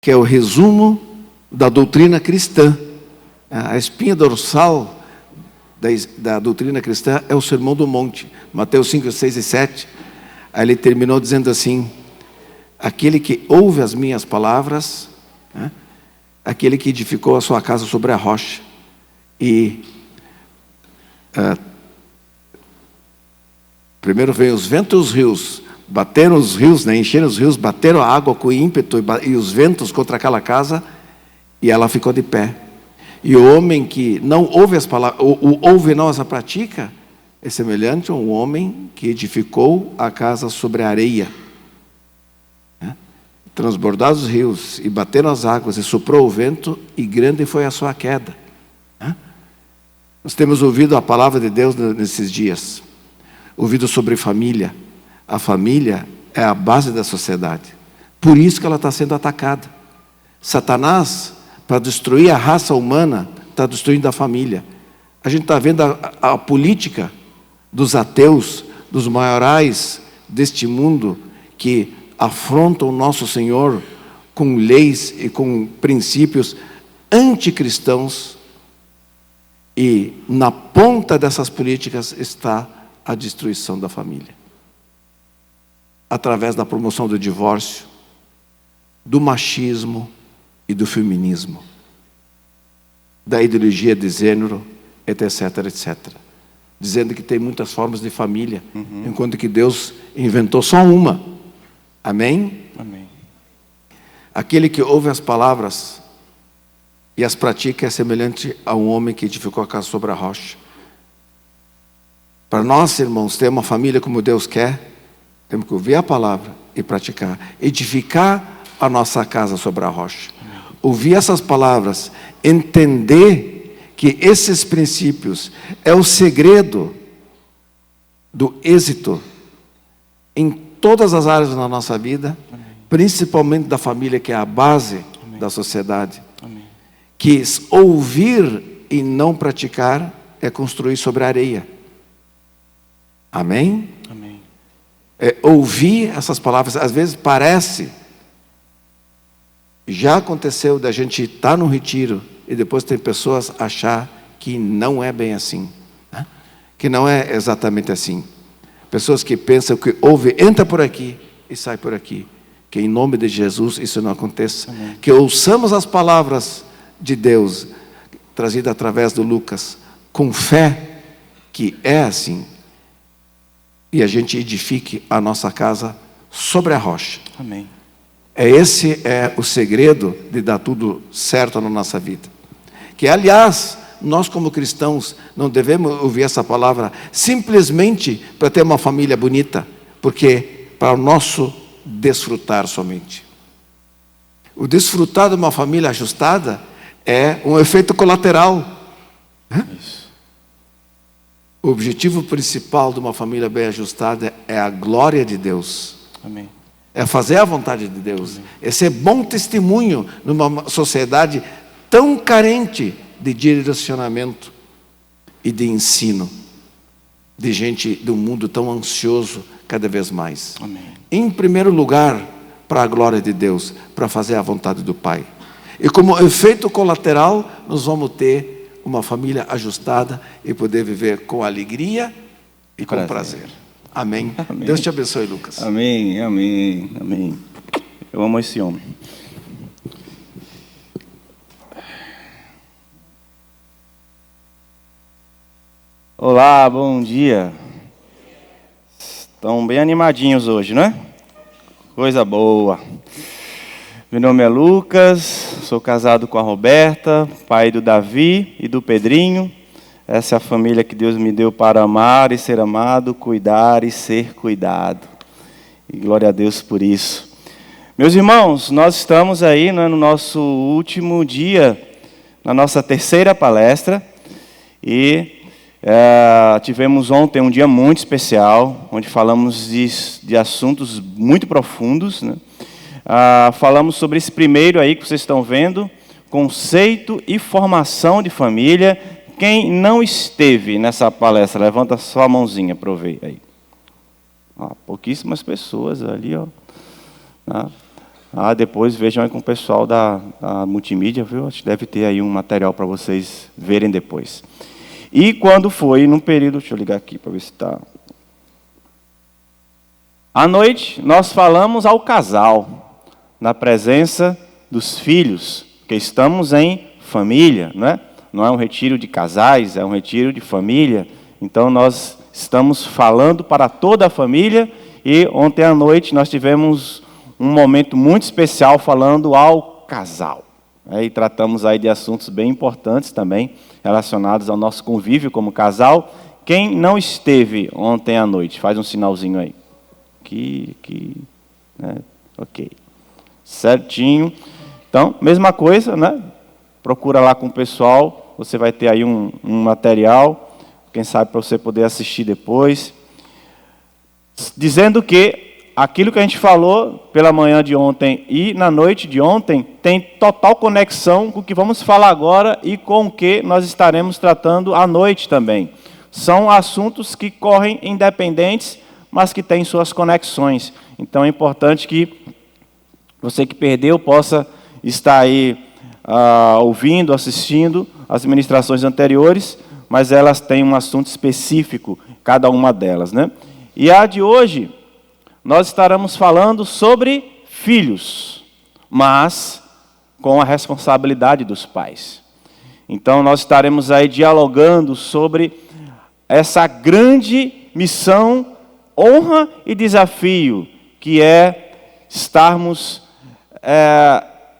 que é o resumo da doutrina cristã. A espinha dorsal da doutrina cristã é o Sermão do Monte, Mateus 5, 6 e 7. Aí ele terminou dizendo assim: aquele que ouve as minhas palavras, aquele que edificou a sua casa sobre a rocha. E primeiro veio os ventos e os rios, bateram os rios, encheram os rios, bateram a água com ímpeto e os ventos contra aquela casa, e ela ficou de pé. E o homem que não ouve as palavras, ouve e não as pratica, é semelhante a um homem que edificou a casa sobre a areia. Transbordados os rios, e bateram as águas, e soprou o vento, e grande foi a sua queda. Nós temos ouvido a palavra de Deus nesses dias, ouvido sobre família. A família é a base da sociedade, por isso que ela está sendo atacada. Satanás, para destruir a raça humana, está destruindo a família. A gente está vendo a política dos ateus, dos maiorais deste mundo, que afrontam o nosso Senhor com leis e com princípios anticristãos, e na ponta dessas políticas está a destruição da família, através da promoção do divórcio, do machismo e do feminismo, da ideologia de gênero, etc, etc. Dizendo que tem muitas formas de família, enquanto que Deus inventou só uma. Amém? Amém. Aquele que ouve as palavras e as pratica é semelhante a um homem que edificou a casa sobre a rocha. Para nós, irmãos, ter uma família como Deus quer, temos que ouvir a palavra e praticar. Edificar a nossa casa sobre a rocha. Ouvir essas palavras, entender que esses princípios é o segredo do êxito em todas as áreas da nossa vida, principalmente da família, que é a base da sociedade. Que ouvir e não praticar é construir sobre a areia. Amém? Amém. Ouvir essas palavras, às vezes parece, já aconteceu da gente estar no retiro e depois tem pessoas achar que não é bem assim, né? Que não é exatamente assim. Pessoas que pensam que ouve, entra por aqui e sai por aqui. Que em nome de Jesus isso não aconteça. Amém. Que ouçamos as palavras de Deus, trazidas através do Lucas, com fé, que é assim. E a gente edifique a nossa casa sobre a rocha. Amém. Esse é o segredo de dar tudo certo na nossa vida. Que, aliás, nós como cristãos não devemos ouvir essa palavra simplesmente para ter uma família bonita, porque para o nosso desfrutar somente. O desfrutar de uma família ajustada é um efeito colateral. Isso. O objetivo principal de uma família bem ajustada é a glória de Deus. Amém. É fazer a vontade de Deus. É ser bom testemunho numa sociedade tão carente de direcionamento e de ensino, de gente de um mundo tão ansioso cada vez mais. Amém. Em primeiro lugar, para a glória de Deus, para fazer a vontade do Pai. E como efeito colateral, nós vamos ter uma família ajustada e poder viver com alegria e com prazer. Amém. Amém. Deus te abençoe, Lucas. Amém, amém, amém. Eu amo esse homem. Olá, bom dia. Estão bem animadinhos hoje, não é? Coisa boa. Meu nome é Lucas, sou casado com a Roberta, pai do Davi e do Pedrinho. Essa é a família que Deus me deu para amar e ser amado, cuidar e ser cuidado. E glória a Deus por isso. Meus irmãos, nós estamos aí, né, no nosso último dia, na nossa terceira palestra. E tivemos ontem um dia muito especial, onde falamos de assuntos muito profundos, né? Falamos sobre esse primeiro aí que vocês estão vendo, conceito e formação de família. Quem não esteve nessa palestra, levanta só a mãozinha para eu ver aí. Pouquíssimas pessoas ali, ó. Depois vejam aí com o pessoal da multimídia, viu? Acho que deve ter aí um material para vocês verem depois. E quando foi no período, deixa eu ligar aqui para ver se está. À noite, nós falamos ao casal, na presença dos filhos, porque estamos em família, não é? Não é um retiro de casais, é um retiro de família. Então, nós estamos falando para toda a família, e ontem à noite nós tivemos um momento muito especial falando ao casal. E tratamos aí de assuntos bem importantes também, relacionados ao nosso convívio como casal. Quem não esteve ontem à noite, faz um sinalzinho aí. Aqui, né? Ok. Certinho. Então, mesma coisa, né? Procura lá com o pessoal, você vai ter aí um material, quem sabe para você poder assistir depois. Dizendo que aquilo que a gente falou pela manhã de ontem e na noite de ontem tem total conexão com o que vamos falar agora e com o que nós estaremos tratando à noite também. São assuntos que correm independentes, mas que têm suas conexões. Então é importante que você que perdeu possa estar aí ouvindo, assistindo as ministrações anteriores, mas elas têm um assunto específico, cada uma delas, né? E a de hoje, nós estaremos falando sobre filhos, mas com a responsabilidade dos pais. Então, nós estaremos aí dialogando sobre essa grande missão, honra e desafio, que é estarmos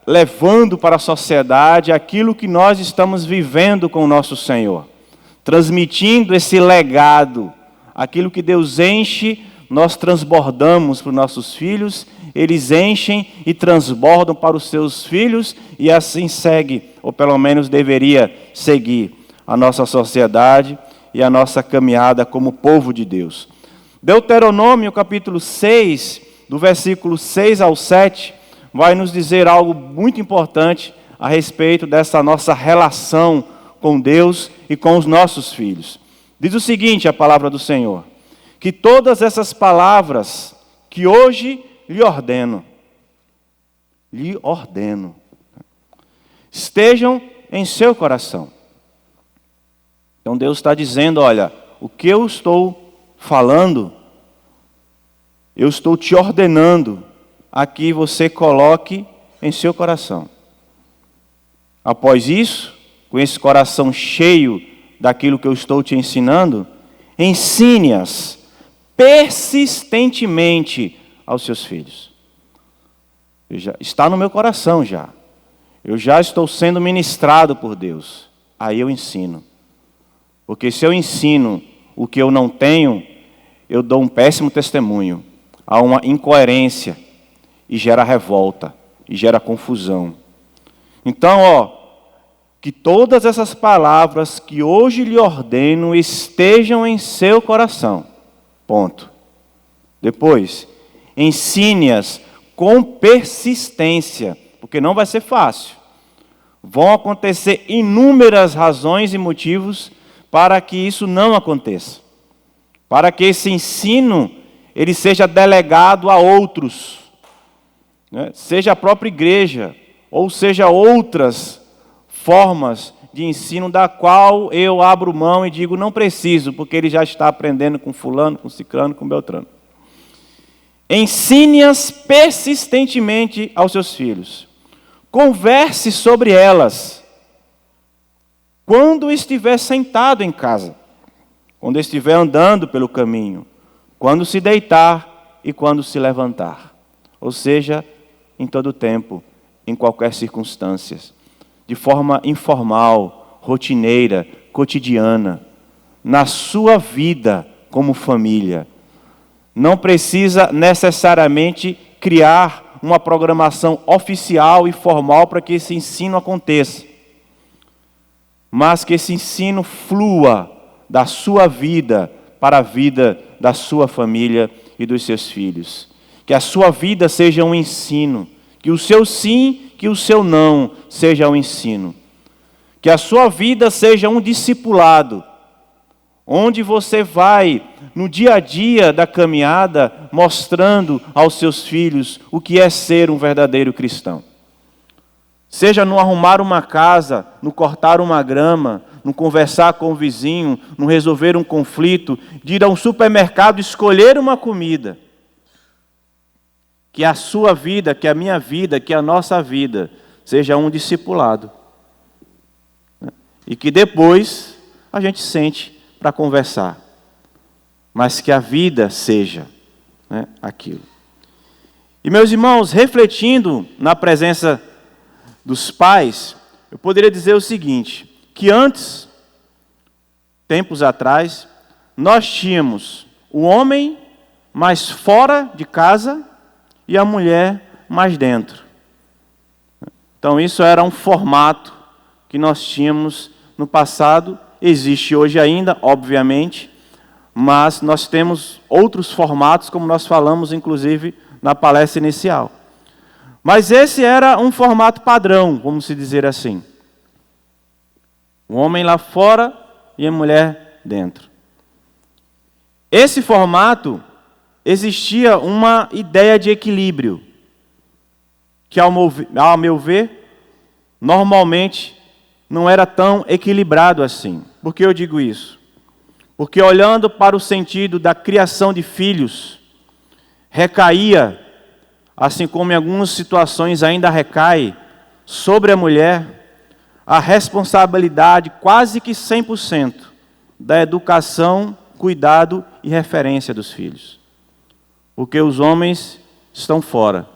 levando para a sociedade aquilo que nós estamos vivendo com o nosso Senhor, transmitindo esse legado, aquilo que Deus enche, nós transbordamos para os nossos filhos, eles enchem e transbordam para os seus filhos, e assim segue, ou pelo menos deveria seguir, a nossa sociedade e a nossa caminhada como povo de Deus. Deuteronômio, capítulo 6, do versículo 6 ao 7, vai nos dizer algo muito importante a respeito dessa nossa relação com Deus e com os nossos filhos. Diz o seguinte, a palavra do Senhor: que todas essas palavras que hoje lhe ordeno, estejam em seu coração. Então Deus está dizendo, olha, o que eu estou falando, eu estou te ordenando a que você coloque em seu coração. Após isso, com esse coração cheio daquilo que eu estou te ensinando, ensine-as persistentemente aos seus filhos. Está no meu coração já. Eu já estou sendo ministrado por Deus. Aí eu ensino. Porque se eu ensino o que eu não tenho, eu dou um péssimo testemunho. Há uma incoerência e gera revolta e gera confusão. Então, que todas essas palavras que hoje lhe ordeno estejam em seu coração. Ponto. Depois, ensine-as com persistência, porque não vai ser fácil. Vão acontecer inúmeras razões e motivos para que isso não aconteça. Para que esse ensino ele seja delegado a outros, né? Seja a própria igreja, ou seja outras formas de ensino da qual eu abro mão e digo, não preciso, porque ele já está aprendendo com fulano, com ciclano, com beltrano. Ensine-as persistentemente aos seus filhos. Converse sobre elas quando estiver sentado em casa, quando estiver andando pelo caminho, quando se deitar e quando se levantar. Ou seja, em todo tempo, em qualquer circunstância. De forma informal, rotineira, cotidiana, na sua vida como família. Não precisa necessariamente criar uma programação oficial e formal para que esse ensino aconteça. Mas que esse ensino flua da sua vida para a vida da sua família e dos seus filhos. Que a sua vida seja um ensino, que o seu sim, que o seu não seja um ensino. Que a sua vida seja um discipulado, onde você vai, no dia a dia da caminhada, mostrando aos seus filhos o que é ser um verdadeiro cristão. Seja no arrumar uma casa, no cortar uma grama, no conversar com o vizinho, no resolver um conflito, de ir a um supermercado escolher uma comida. Que a sua vida, que a minha vida, que a nossa vida seja um discipulado. E que depois a gente sente para conversar. Mas que a vida seja, né, aquilo. E meus irmãos, refletindo na presença dos pais, eu poderia dizer o seguinte, que antes, tempos atrás, nós tínhamos o homem mais fora de casa e a mulher mais dentro. Então isso era um formato que nós tínhamos no passado, existe hoje ainda, obviamente, mas nós temos outros formatos, como nós falamos, inclusive, na palestra inicial. Mas esse era um formato padrão, vamos dizer assim. O homem lá fora e a mulher dentro. Esse formato, existia uma ideia de equilíbrio, que ao meu ver, normalmente não era tão equilibrado assim. Por que eu digo isso? Porque olhando para o sentido da criação de filhos, recaía, assim como em algumas situações ainda recai, sobre a mulher, a responsabilidade quase que 100% da educação, cuidado e referência dos filhos. Porque os homens estão fora,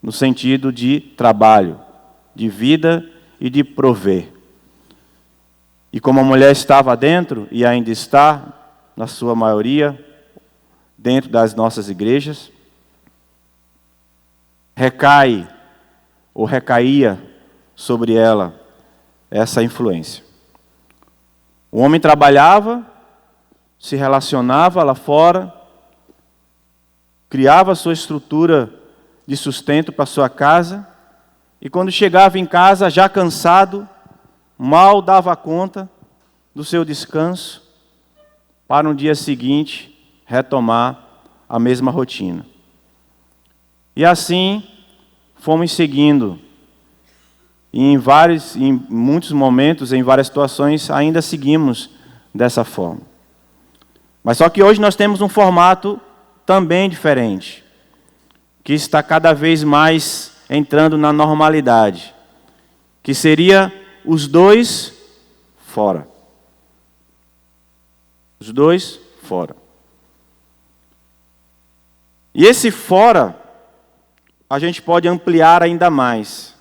no sentido de trabalho, de vida e de prover. E como a mulher estava dentro, e ainda está, na sua maioria, dentro das nossas igrejas, recai ou recaía sobre ela essa influência. O homem trabalhava, se relacionava lá fora, criava sua estrutura de sustento para sua casa, e quando chegava em casa, já cansado, mal dava conta do seu descanso, para no dia seguinte retomar a mesma rotina. E assim fomos seguindo. E em muitos momentos, em várias situações, ainda seguimos dessa forma. Mas só que hoje nós temos um formato também diferente, que está cada vez mais entrando na normalidade, que seria os dois fora. Os dois fora. E esse fora, a gente pode ampliar ainda mais,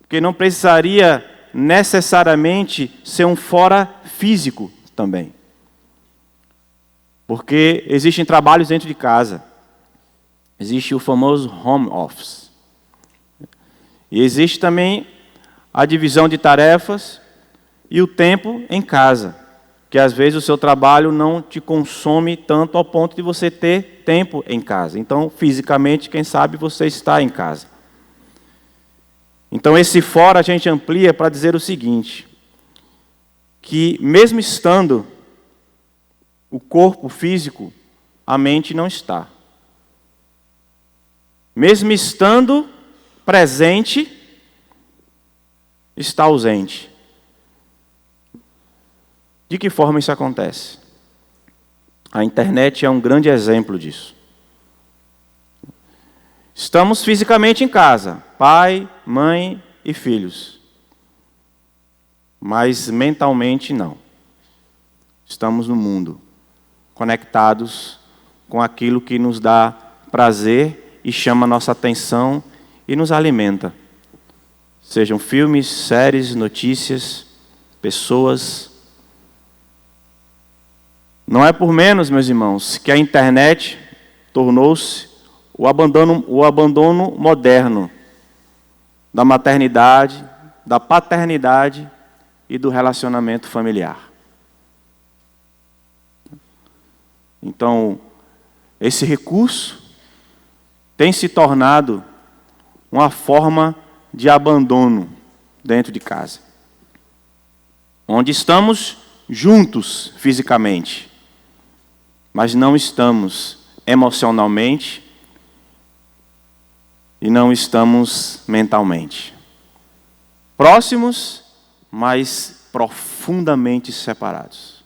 porque não precisaria necessariamente ser um fora físico também. Porque existem trabalhos dentro de casa. Existe o famoso home office. E existe também a divisão de tarefas e o tempo em casa. Que às vezes o seu trabalho não te consome tanto ao ponto de você ter tempo em casa. Então, fisicamente, quem sabe você está em casa. Então, esse fora a gente amplia para dizer o seguinte, que mesmo estando o corpo físico, a mente não está. Mesmo estando presente, está ausente. De que forma isso acontece? A internet é um grande exemplo disso. Estamos fisicamente em casa, pai, mãe e filhos. Mas mentalmente não. Estamos no mundo, conectados com aquilo que nos dá prazer e chama nossa atenção e nos alimenta. Sejam filmes, séries, notícias, pessoas. Não é por menos, meus irmãos, que a internet tornou-se o abandono moderno da maternidade, da paternidade e do relacionamento familiar. Então, esse recurso tem se tornado uma forma de abandono dentro de casa, onde estamos juntos fisicamente, mas não estamos emocionalmente e não estamos mentalmente. Próximos, mas profundamente separados.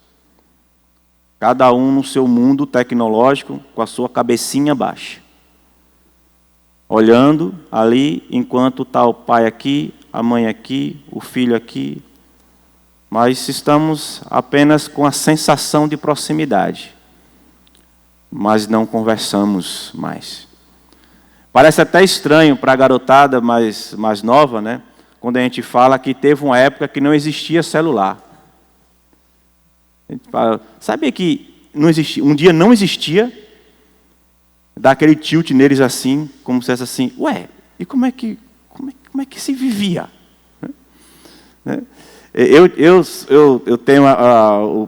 Cada um no seu mundo tecnológico, com a sua cabecinha baixa. Olhando ali, enquanto está o pai aqui, a mãe aqui, o filho aqui. Mas estamos apenas com a sensação de proximidade. Mas não conversamos mais. Parece até estranho para a garotada mais nova, né? Quando a gente fala que teve uma época que não existia celular. A gente fala, sabia que não existia, um dia não existia? Dá aquele tilt neles assim, como se fosse assim, ué, e como é que se vivia? Eu tenho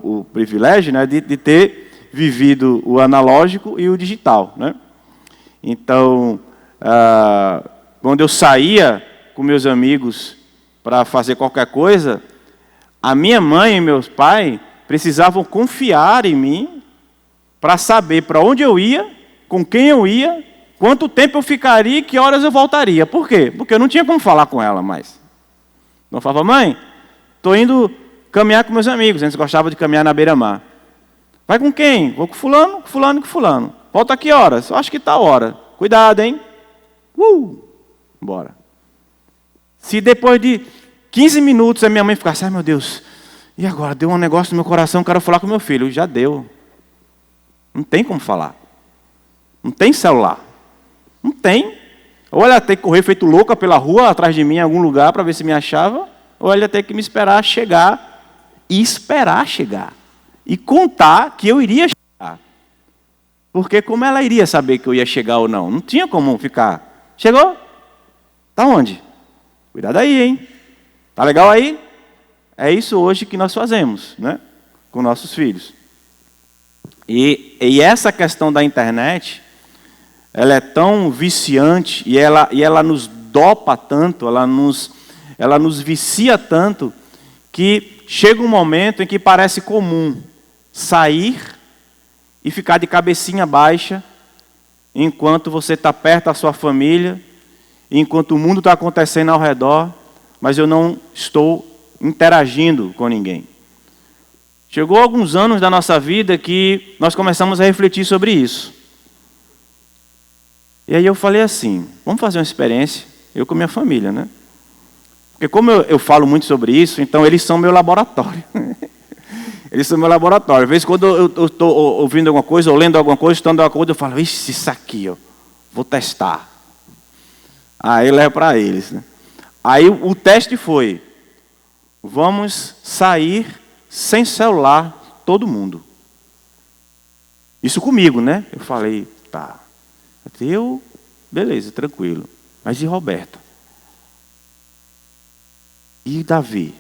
o privilégio, né, de ter vivido o analógico e o digital, né? Então, quando eu saía com meus amigos para fazer qualquer coisa, a minha mãe e meus pais precisavam confiar em mim para saber para onde eu ia, com quem eu ia, quanto tempo eu ficaria e que horas eu voltaria. Por quê? Porque eu não tinha como falar com ela mais. Então eu falava, mãe, estou indo caminhar com meus amigos. A gente gostava de caminhar na beira-mar. Vai com quem? Vou com fulano, com fulano, com fulano. Volta aqui horas? Eu acho que está a hora. Cuidado, hein? Bora. Se depois de 15 minutos a minha mãe ficasse, ai meu Deus, e agora? Deu um negócio no meu coração, quero falar com meu filho. Já deu. Não tem como falar. Não tem celular. Não tem. Ou ela ia ter que correr feito louca pela rua, atrás de mim, em algum lugar, para ver se me achava, ou ela ia ter que me esperar chegar, e esperar chegar. E contar que eu iria chegar. Porque como ela iria saber que eu ia chegar ou não? Não tinha como ficar. Chegou? Tá onde? Cuidado aí, hein? Tá legal aí? É isso hoje que nós fazemos, né? Com nossos filhos. E essa questão da internet, ela é tão viciante e ela nos dopa tanto, ela nos vicia tanto, que chega um momento em que parece comum sair e ficar de cabecinha baixa enquanto você está perto da sua família, enquanto o mundo está acontecendo ao redor, mas eu não estou interagindo com ninguém. Chegou alguns anos da nossa vida que nós começamos a refletir sobre isso. E aí eu falei assim, vamos fazer uma experiência, eu com minha família, né? Porque como eu falo muito sobre isso, então eles são meu laboratório. Eles são meu laboratório. Às vezes quando eu estou ouvindo alguma coisa, ou lendo alguma coisa, estudando alguma coisa, eu falo, isso aqui, ó, vou testar. Aí eu levo para eles, né? Aí o teste foi, vamos sair sem celular, todo mundo. Isso comigo, né? Eu falei, tá. Eu, beleza, tranquilo. Mas e Roberto? E Davi?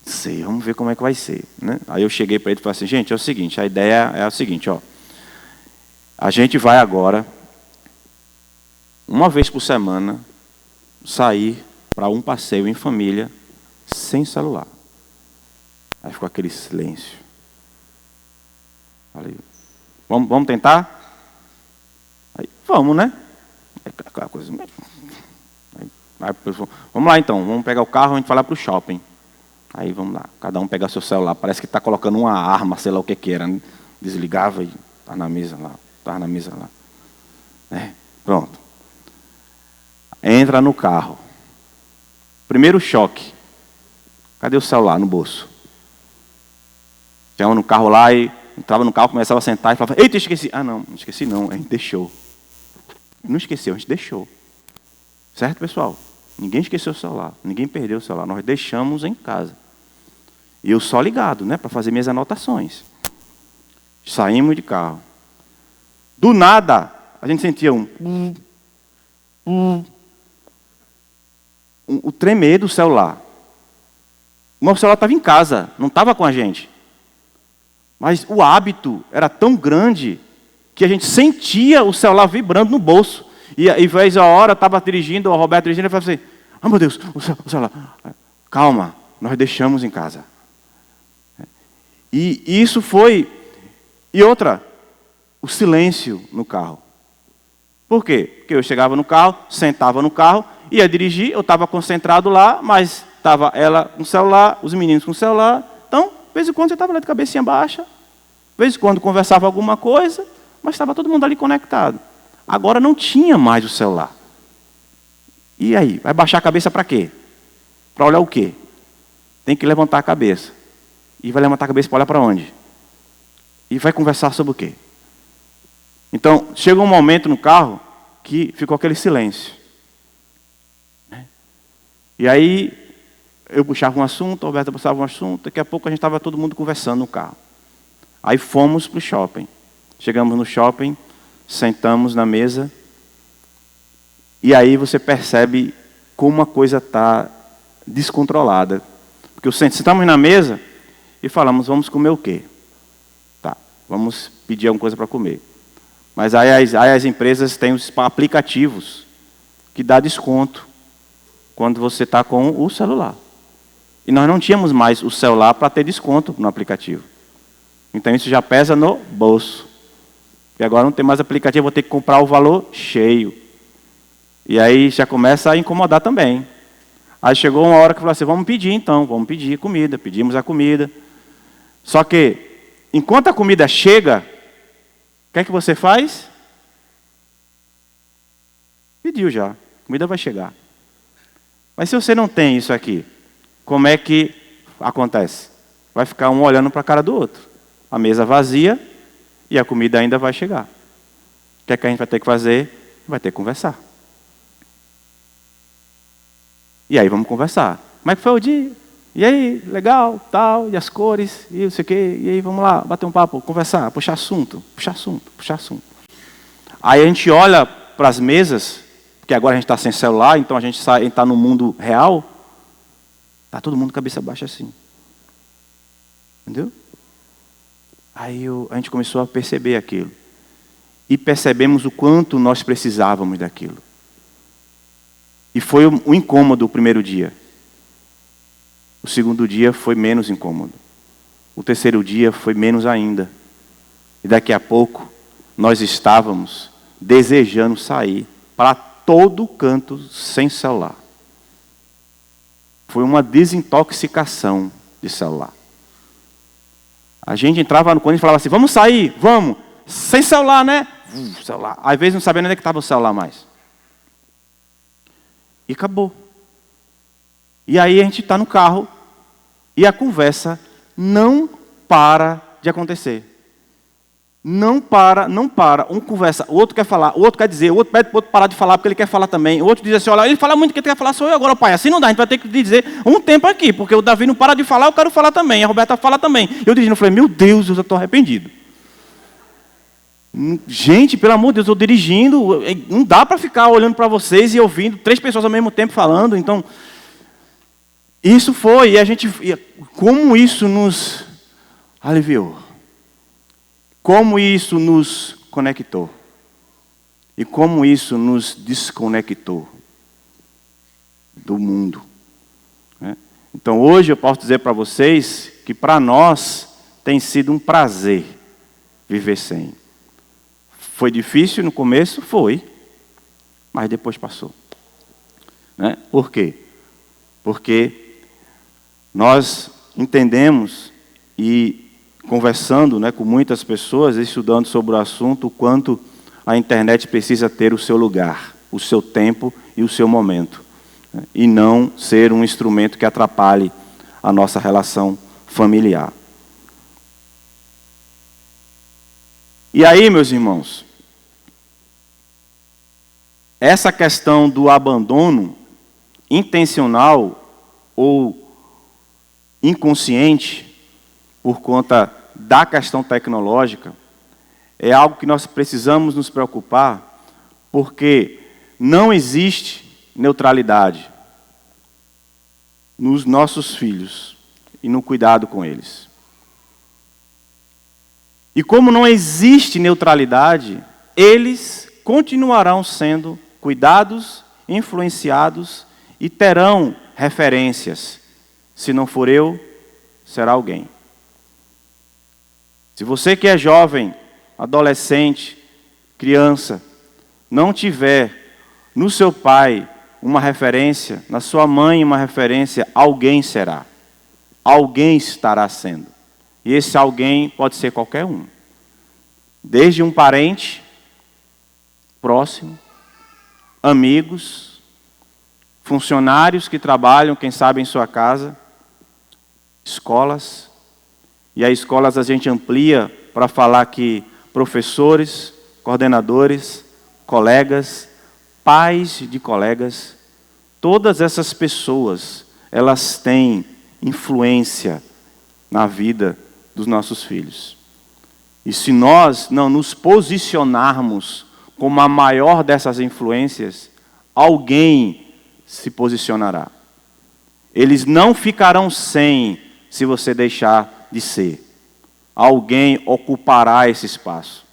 Sei, vamos ver como é que vai ser, né? Aí eu cheguei para ele e falei assim, gente, é o seguinte, a ideia é a seguinte, ó. A gente vai agora, uma vez por semana, sair para um passeio em família, sem celular. Aí ficou aquele silêncio. Falei, vamos tentar? Aí, vamos, né? Aquela coisa. Aí, vamos lá então, vamos pegar o carro e a gente vai lá para o shopping. Aí vamos lá, cada um pega seu celular, parece que está colocando uma arma, sei lá o que era. Né? Desligava e estava na mesa lá. Pronto. Entra no carro. Primeiro choque. Cadê o celular no bolso? Chegava no carro lá e entrava no carro, começava a sentar e falava, eita, esqueci. Ah, não esqueci não, a gente deixou. Não esqueceu, a gente deixou. Certo, pessoal? Ninguém esqueceu o celular, ninguém perdeu o celular, nós deixamos em casa. E eu só ligado, né, para fazer minhas anotações. Saímos de carro. Do nada, a gente sentia o tremer do celular. O meu celular estava em casa, não estava com a gente. Mas o hábito era tão grande que a gente sentia o celular vibrando no bolso. E vez a hora, estava dirigindo, o Roberto dirigindo, e falava assim, ah, meu Deus, o celular. Calma, nós deixamos em casa. E isso foi... E outra, o silêncio no carro. Por quê? Porque eu chegava no carro, sentava no carro, ia dirigir, eu estava concentrado lá, mas estava ela com o celular, os meninos com o celular. Então, de vez em quando você estava lá de cabecinha baixa, de vez em quando conversava alguma coisa, mas estava todo mundo ali conectado. Agora não tinha mais o celular. E aí? Vai baixar a cabeça para quê? Para olhar o quê? Tem que levantar a cabeça. E vai levantar a cabeça para olhar para onde? E vai conversar sobre o quê? Então, chega um momento no carro que ficou aquele silêncio. E aí, eu puxava um assunto, a Roberta puxava um assunto, daqui a pouco a gente estava todo mundo conversando no carro. Aí fomos para o shopping. Chegamos no shopping, sentamos na mesa, e aí você percebe como a coisa está descontrolada. Porque sentamos na mesa e falamos, vamos comer o quê? Tá, vamos pedir alguma coisa para comer. Mas aí as empresas têm os aplicativos que dá desconto quando você está com o celular. E nós não tínhamos mais o celular para ter desconto no aplicativo. Então isso já pesa no bolso. E agora não tem mais aplicativo, vou ter que comprar o valor cheio. E aí já começa a incomodar também. Aí chegou uma hora que falou assim, vamos pedir então, vamos pedir comida. Pedimos a comida. Só que, enquanto a comida chega, o que é que você faz? Pediu já, a comida vai chegar. Mas se você não tem isso aqui, como é que acontece? Vai ficar um olhando para a cara do outro. A mesa vazia e a comida ainda vai chegar. O que é que a gente vai ter que fazer? Vai ter que conversar. E aí vamos conversar. Como é que foi o dia? E aí, legal, tal, e as cores, e não sei o quê. E aí vamos lá, bater um papo, conversar, puxar assunto. Aí a gente olha para as mesas, porque agora a gente está sem celular, então a gente está no mundo real. Está todo mundo cabeça baixa assim. Entendeu? Aí a gente começou a perceber aquilo. E percebemos o quanto nós precisávamos daquilo. E foi o incômodo o primeiro dia. O segundo dia foi menos incômodo. O terceiro dia foi menos ainda. E daqui a pouco, nós estávamos desejando sair para todo canto sem celular. Foi uma desintoxicação de celular. A gente entrava no cônjuge e falava assim, vamos sair, vamos, sem celular, né? Celular. Às vezes não sabia nem onde estava o celular mais. E acabou. E aí a gente está no carro e a conversa não para de acontecer. Não para. Um conversa, o outro quer falar, o outro quer dizer, o outro pede para o outro parar de falar porque ele quer falar também. O outro diz assim, olha, ele fala muito que ele quer falar, sou eu agora, pai. Assim não dá, a gente vai ter que dizer um tempo aqui, porque o Davi não para de falar, eu quero falar também, a Roberta fala também. Eu dirigindo, falei, meu Deus, eu já estou arrependido. Gente, pelo amor de Deus, eu dirigindo, não dá para ficar olhando para vocês e ouvindo 3 pessoas ao mesmo tempo falando. Então, isso foi, como isso nos aliviou. Como isso nos conectou. E como isso nos desconectou do mundo. Então, hoje eu posso dizer para vocês que para nós tem sido um prazer viver sem. Foi difícil no começo? Foi. Mas depois passou. Por quê? Porque nós entendemos e conversando com muitas pessoas, estudando sobre o assunto, o quanto a internet precisa ter o seu lugar, o seu tempo e o seu momento. E não ser um instrumento que atrapalhe a nossa relação familiar. E aí, meus irmãos, essa questão do abandono intencional ou inconsciente, por conta da questão tecnológica, é algo que nós precisamos nos preocupar, porque não existe neutralidade nos nossos filhos e no cuidado com eles. E como não existe neutralidade, eles continuarão sendo cuidados, influenciados e terão referências. Se não for eu, será alguém. Se você que é jovem, adolescente, criança, não tiver no seu pai uma referência, na sua mãe uma referência, alguém será. Alguém estará sendo. E esse alguém pode ser qualquer um. Desde um parente próximo, amigos, funcionários que trabalham, quem sabe, em sua casa, escolas. E as escolas a gente amplia para falar que professores, coordenadores, colegas, pais de colegas, todas essas pessoas, elas têm influência na vida dos nossos filhos. E se nós não nos posicionarmos como a maior dessas influências, alguém se posicionará. Eles não ficarão sem se você deixar de ser. Alguém ocupará esse espaço.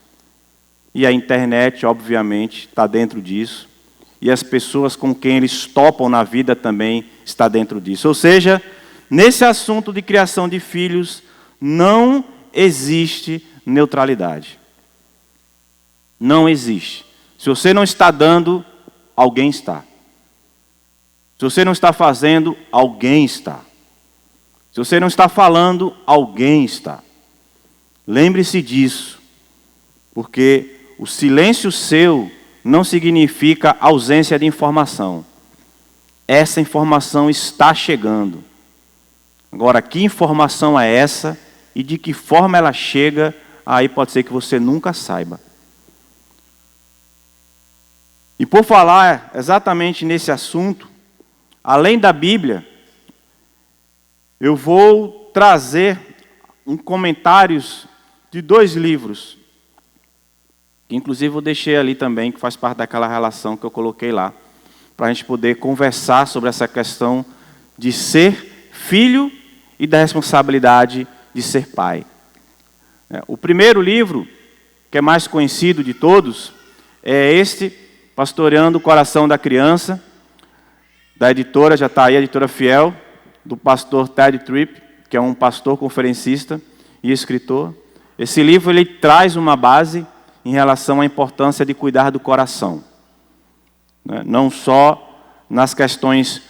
E a internet, obviamente, está dentro disso. E as pessoas com quem eles topam na vida também está dentro disso. Ou seja, nesse assunto de criação de filhos, não existe neutralidade. Não existe. Se você não está dando, alguém está. Se você não está fazendo, alguém está. Se você não está falando, alguém está. Lembre-se disso, porque o silêncio seu não significa ausência de informação. Essa informação está chegando. Agora, que informação é essa e de que forma ela chega, aí pode ser que você nunca saiba. E por falar exatamente nesse assunto, além da Bíblia, eu vou trazer comentários de 2 livros, que inclusive eu deixei ali também, que faz parte daquela relação que eu coloquei lá, para a gente poder conversar sobre essa questão de ser filho e da responsabilidade de ser pai. O primeiro livro, que é mais conhecido de todos, é este, Pastoreando o Coração da Criança, da editora, já está aí, a editora Fiel, do pastor Ted Tripp, que é um pastor conferencista e escritor. Esse livro ele traz uma base em relação à importância de cuidar do coração. Não só nas questões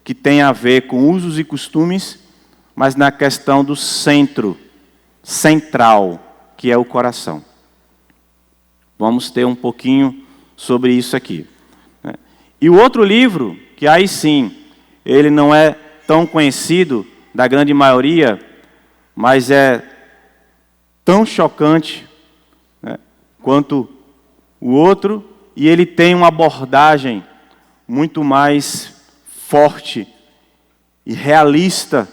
que têm a ver com usos e costumes, mas na questão do central, que é o coração. Vamos ter um pouquinho sobre isso aqui. E o outro livro, que aí sim, ele não é tão conhecido da grande maioria, mas é tão chocante, quanto o outro, e ele tem uma abordagem muito mais forte e realista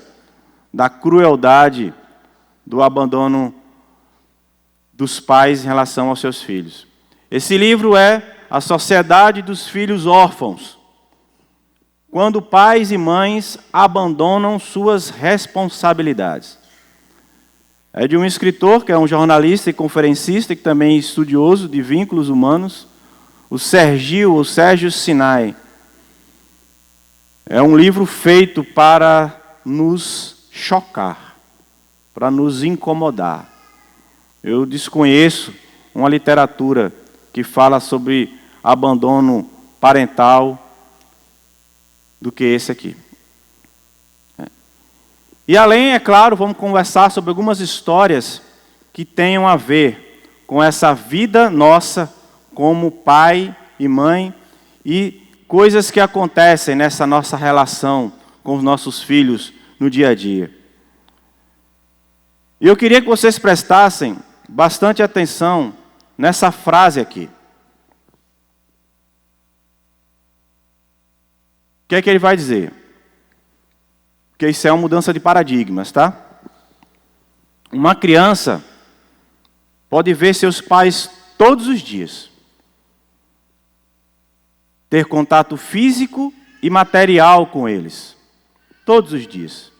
da crueldade do abandono dos pais em relação aos seus filhos. Esse livro é A Sociedade dos Filhos Órfãos, quando pais e mães abandonam suas responsabilidades. É de um escritor, que é um jornalista e conferencista, que também é estudioso de vínculos humanos, o Sérgio Sinai. É um livro feito para nos chocar, para nos incomodar. Eu desconheço uma literatura que fala sobre abandono parental do que esse aqui. E além, é claro, vamos conversar sobre algumas histórias que tenham a ver com essa vida nossa como pai e mãe e coisas que acontecem nessa nossa relação com os nossos filhos no dia a dia. E eu queria que vocês prestassem bastante atenção nessa frase aqui. O que é que ele vai dizer? Porque isso é uma mudança de paradigmas, tá? Uma criança pode ver seus pais todos os dias, ter contato físico e material com eles, todos os dias.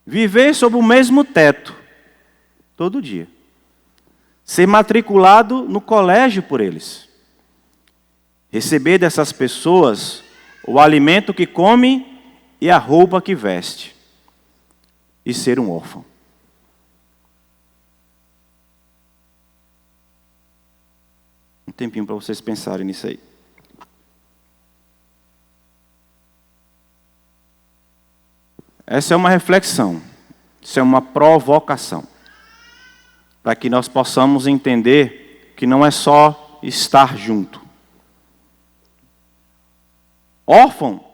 Viver sob o mesmo teto, todo dia. Ser matriculado no colégio por eles. Receber dessas pessoas o alimento que come e a roupa que veste. E ser um órfão. Um tempinho para vocês pensarem nisso aí. Essa é uma reflexão, isso é uma provocação, para que nós possamos entender que não é só estar junto. Órfão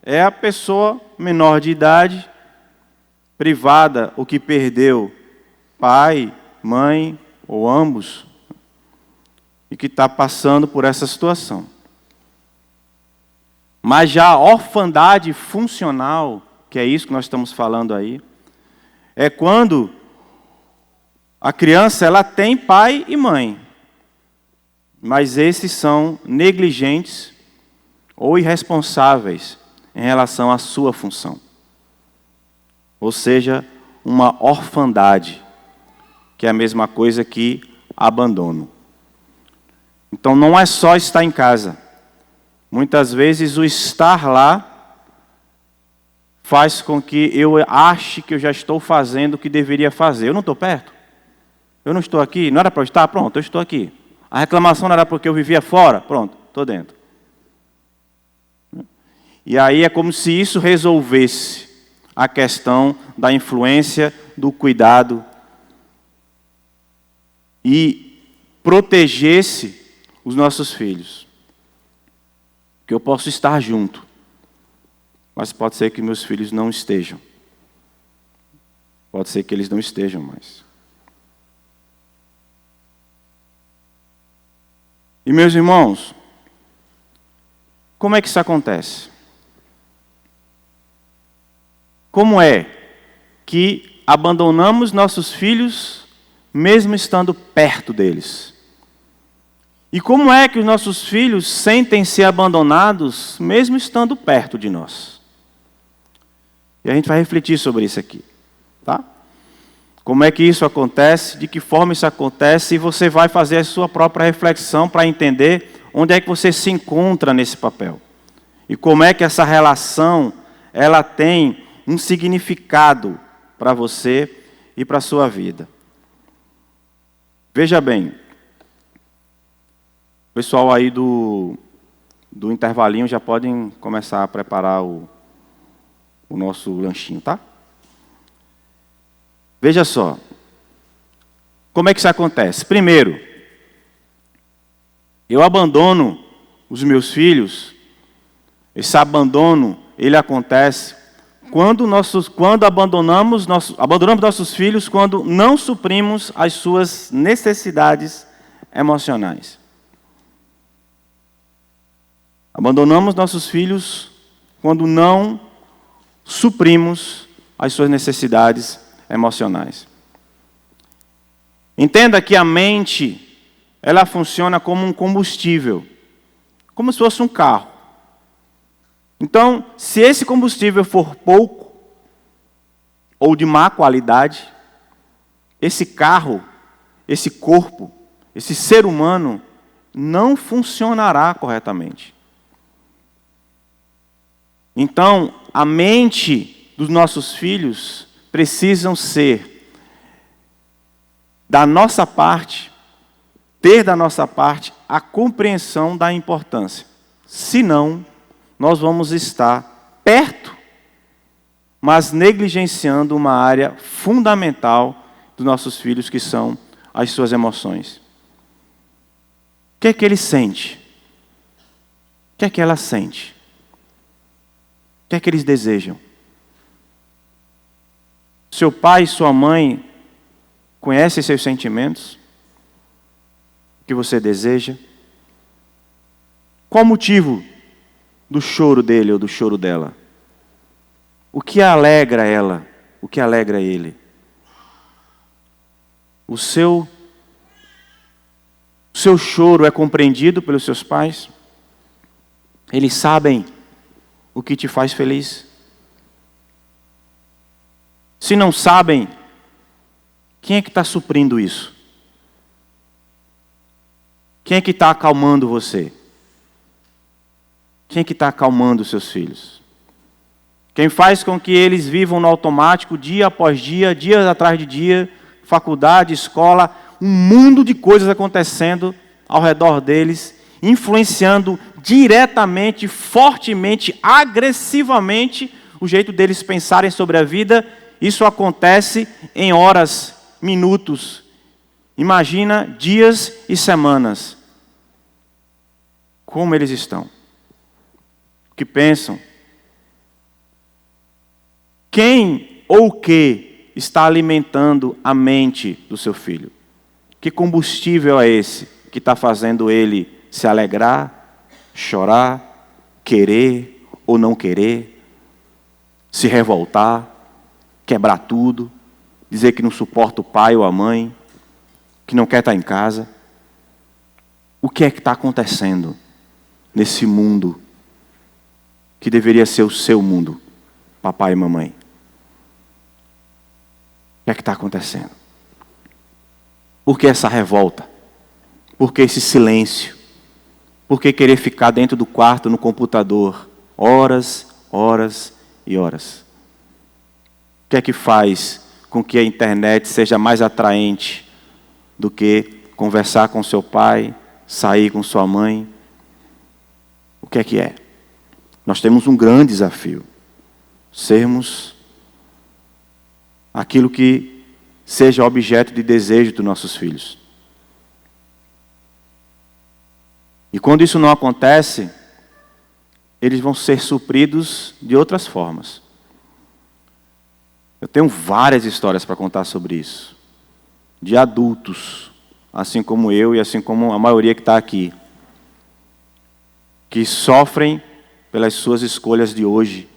é a pessoa menor de idade, privada ou que perdeu pai, mãe ou ambos, e que está passando por essa situação. Mas já a orfandade funcional, que é isso que nós estamos falando aí, é quando a criança ela tem pai e mãe, mas esses são negligentes ou irresponsáveis em relação à sua função. Ou seja, uma orfandade, que é a mesma coisa que abandono. Então não é só estar em casa. Muitas vezes o estar lá faz com que eu ache que eu já estou fazendo o que deveria fazer. Eu não estou perto? Eu não estou aqui? Não era para eu estar? Pronto, eu estou aqui. A reclamação não era porque eu vivia fora? Pronto, estou dentro. E aí é como se isso resolvesse a questão da influência, do cuidado e protegesse os nossos filhos. Que eu posso estar junto, mas pode ser que meus filhos não estejam. Pode ser que eles não estejam mais. E meus irmãos, como é que isso acontece? Como é que abandonamos nossos filhos mesmo estando perto deles? E como é que os nossos filhos sentem-se abandonados mesmo estando perto de nós? E a gente vai refletir sobre isso aqui, tá? Como é que isso acontece, de que forma isso acontece, e você vai fazer a sua própria reflexão para entender onde é que você se encontra nesse papel. E como é que essa relação, ela tem um significado para você e para a sua vida. Veja bem, o pessoal aí do intervalinho já podem começar a preparar o nosso lanchinho, tá? Veja só, como é que isso acontece? Primeiro, eu abandono os meus filhos, esse abandono, ele acontece quando abandonamos nossos filhos, quando não suprimos as suas necessidades emocionais. Abandonamos nossos filhos quando não suprimos as suas necessidades emocionais. Entenda que a mente, ela funciona como um combustível, como se fosse um carro. Então, se esse combustível for pouco ou de má qualidade, esse carro, esse corpo, esse ser humano não funcionará corretamente. Então, a mente dos nossos filhos precisam ser da nossa parte, ter da nossa parte a compreensão da importância. Senão, nós vamos estar perto, mas negligenciando uma área fundamental dos nossos filhos, que são as suas emoções. O que é que ele sente? O que é que ela sente? O que é que eles desejam? Seu pai e sua mãe conhecem seus sentimentos? O que você deseja? Qual o motivo do choro dele ou do choro dela? O que alegra ela? O que alegra ele? O seu choro é compreendido pelos seus pais? Eles sabem o que te faz feliz? Se não sabem, quem é que está suprindo isso? Quem é que está acalmando você? Quem é que está acalmando os seus filhos? Quem faz com que eles vivam no automático, dia após dia, dia atrás de dia, faculdade, escola, um mundo de coisas acontecendo, ao redor deles, influenciando diretamente, fortemente, agressivamente o jeito deles pensarem sobre a vida. Isso acontece em horas, minutos. Imagina dias e semanas. Como eles estão? O que pensam? Quem ou o que está alimentando a mente do seu filho? Que combustível é esse que está fazendo ele se alegrar, chorar, querer ou não querer, se revoltar, quebrar tudo, dizer que não suporta o pai ou a mãe, que não quer estar em casa? O que é que está acontecendo nesse mundo que deveria ser o seu mundo, papai e mamãe? O que é que está acontecendo? Por que essa revolta? Por que esse silêncio? Por que querer ficar dentro do quarto, no computador, horas, horas e horas? O que é que faz com que a internet seja mais atraente do que conversar com seu pai, sair com sua mãe? O que é? Nós temos um grande desafio. Sermos aquilo que seja objeto de desejo dos nossos filhos. E quando isso não acontece, eles vão ser supridos de outras formas. Eu tenho várias histórias para contar sobre isso. De adultos, assim como eu e assim como a maioria que está aqui, que sofrem pelas suas escolhas de hoje,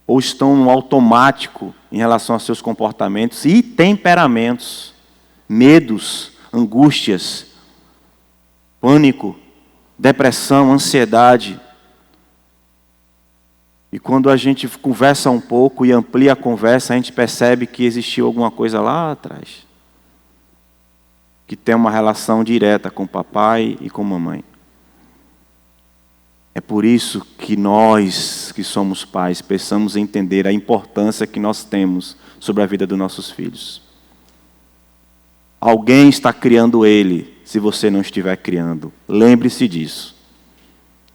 ou estão no automático em relação aos seus comportamentos e temperamentos, medos, angústias, pânico, depressão, ansiedade. E quando a gente conversa um pouco e amplia a conversa, a gente percebe que existiu alguma coisa lá atrás, que tem uma relação direta com o papai e com a mamãe. É por isso que nós, que somos pais, precisamos entender a importância que nós temos sobre a vida dos nossos filhos. Alguém está criando ele, se você não estiver criando. Lembre-se disso.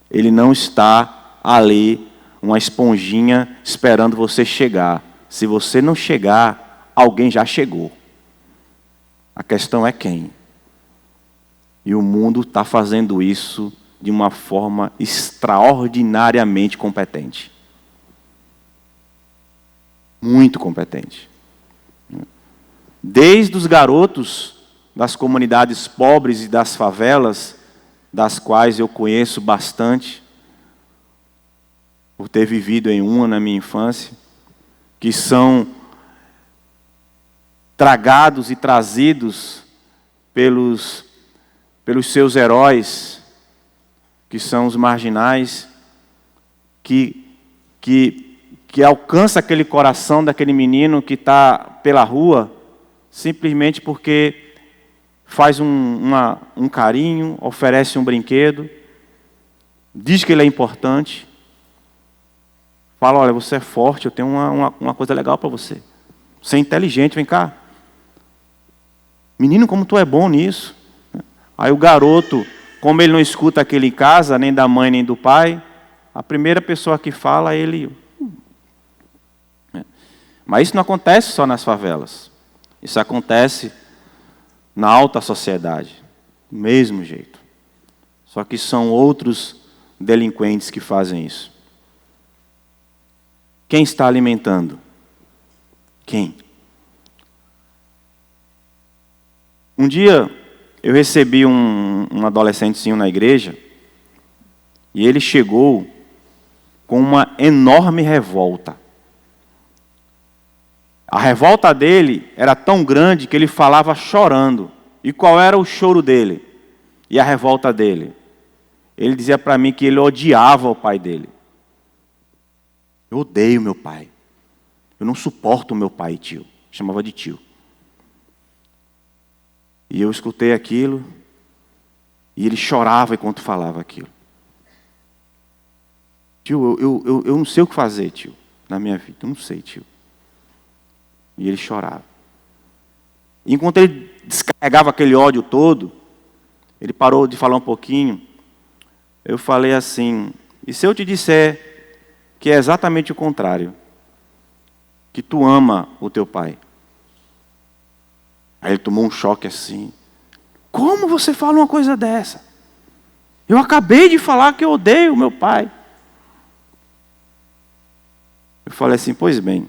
Ele não está ali, uma esponjinha, esperando você chegar. Se você não chegar, alguém já chegou. A questão é quem. E o mundo está fazendo isso de uma forma extraordinariamente competente. Muito competente. Desde os garotos das comunidades pobres e das favelas, das quais eu conheço bastante, por ter vivido em uma na minha infância, que são tragados e trazidos pelos seus heróis, que são os marginais, que alcança aquele coração daquele menino que está pela rua, simplesmente porque faz um carinho, oferece um brinquedo, diz que ele é importante, fala, olha, você é forte, eu tenho uma coisa legal para você. Você é inteligente, vem cá. Menino, como tu é bom nisso. Aí o garoto, como ele não escuta aquilo em casa, nem da mãe, nem do pai, a primeira pessoa que fala, ele... Mas isso não acontece só nas favelas. Isso acontece na alta sociedade. Do mesmo jeito. Só que são outros delinquentes que fazem isso. Quem está alimentando? Quem? Um dia eu recebi um adolescentezinho na igreja e ele chegou com uma enorme revolta. A revolta dele era tão grande que ele falava chorando. E qual era o choro dele? E a revolta dele? Ele dizia para mim que ele odiava o pai dele. Eu odeio meu pai. Eu não suporto o meu pai, tio. Chamava de tio. E eu escutei aquilo, e ele chorava enquanto falava aquilo. Tio, eu não sei o que fazer, tio, na minha vida. Eu não sei, tio. E ele chorava. E enquanto ele descarregava aquele ódio todo, ele parou de falar um pouquinho. Eu falei assim: e se eu te disser que é exatamente o contrário? Que tu ama o teu pai? Aí ele tomou um choque assim. Como você fala uma coisa dessa? Eu acabei de falar que eu odeio o meu pai. Eu falei assim: pois bem,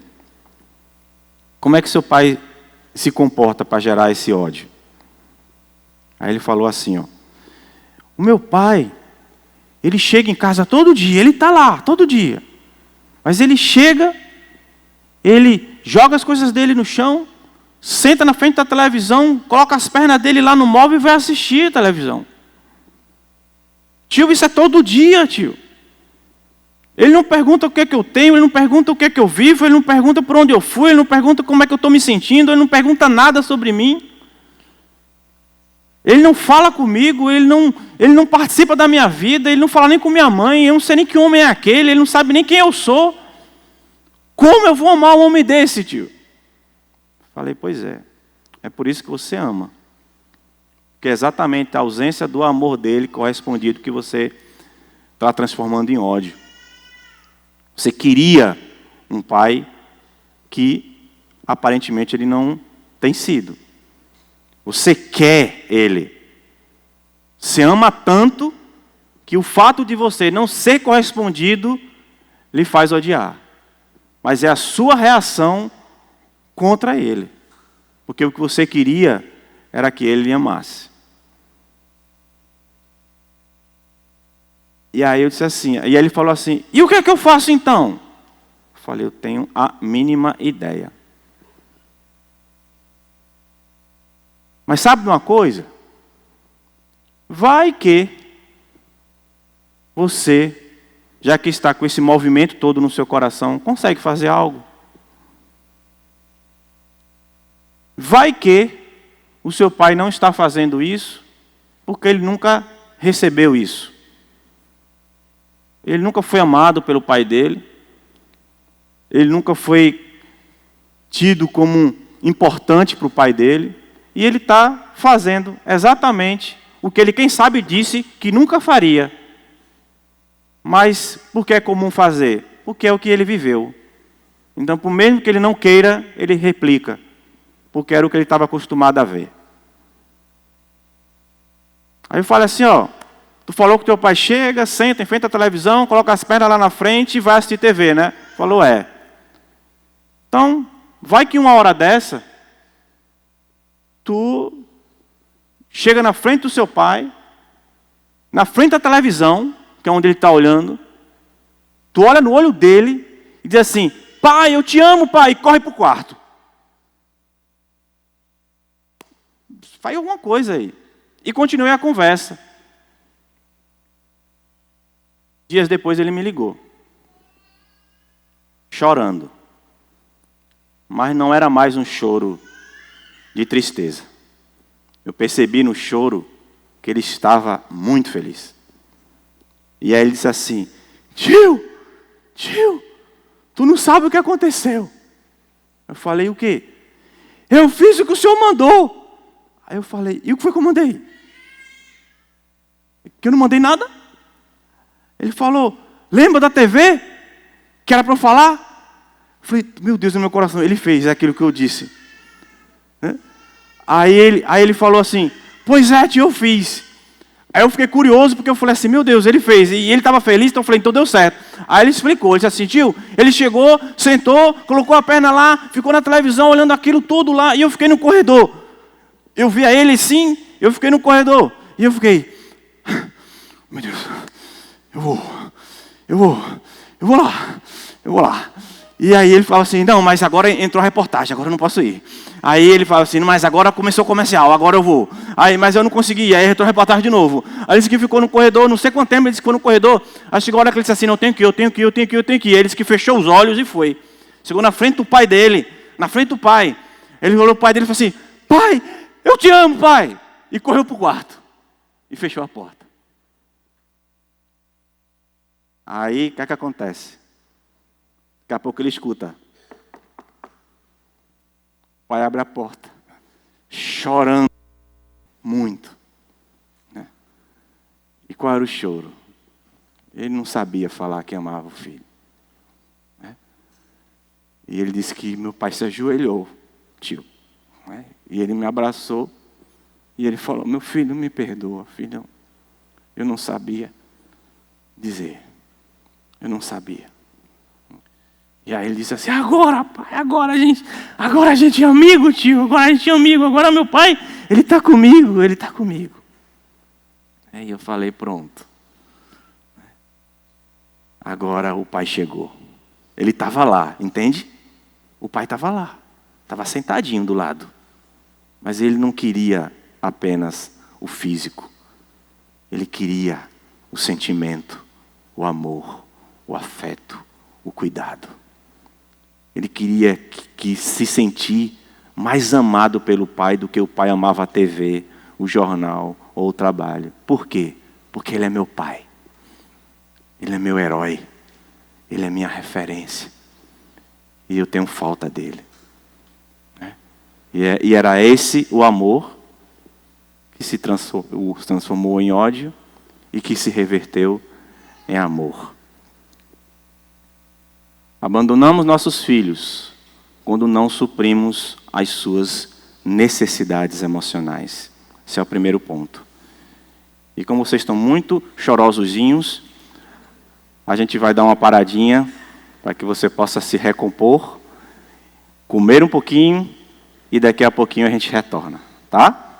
como é que seu pai se comporta para gerar esse ódio? Aí ele falou assim, ó: o meu pai, ele chega em casa todo dia, ele está lá todo dia. Mas ele chega, ele joga as coisas dele no chão, senta na frente da televisão, coloca as pernas dele lá no móvel e vai assistir a televisão. Tio, isso é todo dia, tio. Ele não pergunta o que é que eu tenho, ele não pergunta o que é que eu vivo, ele não pergunta por onde eu fui, ele não pergunta como é que eu estou me sentindo, ele não pergunta nada sobre mim. Ele não fala comigo, ele não participa da minha vida, ele não fala nem com minha mãe, eu não sei nem que homem é aquele, ele não sabe nem quem eu sou. Como eu vou amar um homem desse, tio? Falei: pois é por isso que você ama. Porque é exatamente a ausência do amor dele correspondido que você está transformando em ódio. Você queria um pai que aparentemente ele não tem sido. Você quer ele. Você ama tanto que o fato de você não ser correspondido lhe faz odiar. Mas é a sua reação contra ele. Porque o que você queria era que ele lhe amasse. E aí eu disse assim, e aí ele falou assim: e o que é que eu faço então? Eu falei: eu tenho a mínima ideia. Mas sabe de uma coisa? Vai que você, já que está com esse movimento todo no seu coração, consegue fazer algo. Vai que o seu pai não está fazendo isso porque ele nunca recebeu isso. Ele nunca foi amado pelo pai dele. Ele nunca foi tido como importante para o pai dele. E ele está fazendo exatamente o que ele, quem sabe, disse que nunca faria. Mas por que é comum fazer? Porque é o que ele viveu. Então, por mesmo que ele não queira, ele replica. Porque era o que ele estava acostumado a ver. Aí eu falo assim, ó: tu falou que teu pai chega, senta em frente à televisão, coloca as pernas lá na frente e vai assistir TV, né? Falou: é. Então, vai que uma hora dessa, tu chega na frente do seu pai, na frente da televisão, que é onde ele está olhando, tu olha no olho dele e diz assim: pai, eu te amo, pai, e corre para o quarto. Faz alguma coisa aí. E continue a conversa. Dias depois ele me ligou, chorando. Mas não era mais um choro de tristeza. Eu percebi no choro que ele estava muito feliz. E aí ele disse assim: tio, tu não sabe o que aconteceu. Eu falei: o quê? Eu fiz o que o senhor mandou. Aí eu falei: e o que foi que eu mandei? Que eu não mandei nada? Ele falou: lembra da TV? Que era para eu falar? Eu falei: meu Deus, no meu coração, ele fez aquilo que eu disse. Aí ele falou assim: pois é, tio, eu fiz. Aí eu fiquei curioso, porque eu falei assim: meu Deus, ele fez. E ele estava feliz, então eu falei: então deu certo. Aí ele explicou, ele disse assim: tio, ele chegou, sentou, colocou a perna lá, ficou na televisão olhando aquilo tudo lá, e eu fiquei no corredor. Eu via ele sim, eu fiquei no corredor. E eu fiquei: meu Deus, eu vou lá. E aí ele fala assim: não, mas agora entrou a reportagem, agora eu não posso ir. Aí ele fala assim: mas agora começou o comercial, agora eu vou. Aí, mas eu não consegui, aí entrou a reportagem de novo. Aí ele disse que ficou no corredor, não sei quanto tempo ele disse que ficou no corredor. Aí chegou a hora que ele disse assim: não, eu tenho que ir. Aí ele disse que fechou os olhos e foi. Chegou na frente do pai dele, na frente do pai. Ele olhou para o pai dele e falou assim: pai, eu te amo, pai. E correu para o quarto. E fechou a porta. Aí, o que é que acontece? Daqui a pouco ele escuta. O pai abre a porta, chorando muito. Né? E qual era o choro? Ele não sabia falar que amava o filho. Né? E ele disse que meu pai se ajoelhou, tio. Né? E ele me abraçou. E ele falou, meu filho, me perdoa, filho. Eu não sabia dizer. Eu não sabia. E aí ele disse assim, agora, pai, agora a gente é amigo, tio. Agora a gente é amigo. Agora meu pai, ele está comigo, ele está comigo. Aí eu falei, pronto. Agora o pai chegou. Ele estava lá, entende? O pai estava lá. Estava sentadinho do lado. Mas ele não queria apenas o físico. Ele queria o sentimento, o amor, o afeto, o cuidado. Ele queria que se sentir mais amado pelo pai do que o pai amava a TV, o jornal ou o trabalho. Por quê? Porque ele é meu pai. Ele é meu herói. Ele é minha referência. E eu tenho falta dele. E era esse o amor que se transformou em ódio e que se reverteu em amor. Abandonamos nossos filhos quando não suprimos as suas necessidades emocionais. Esse é o primeiro ponto. E como vocês estão muito chorosozinhos, a gente vai dar uma paradinha para que você possa se recompor, comer um pouquinho e daqui a pouquinho a gente retorna, tá?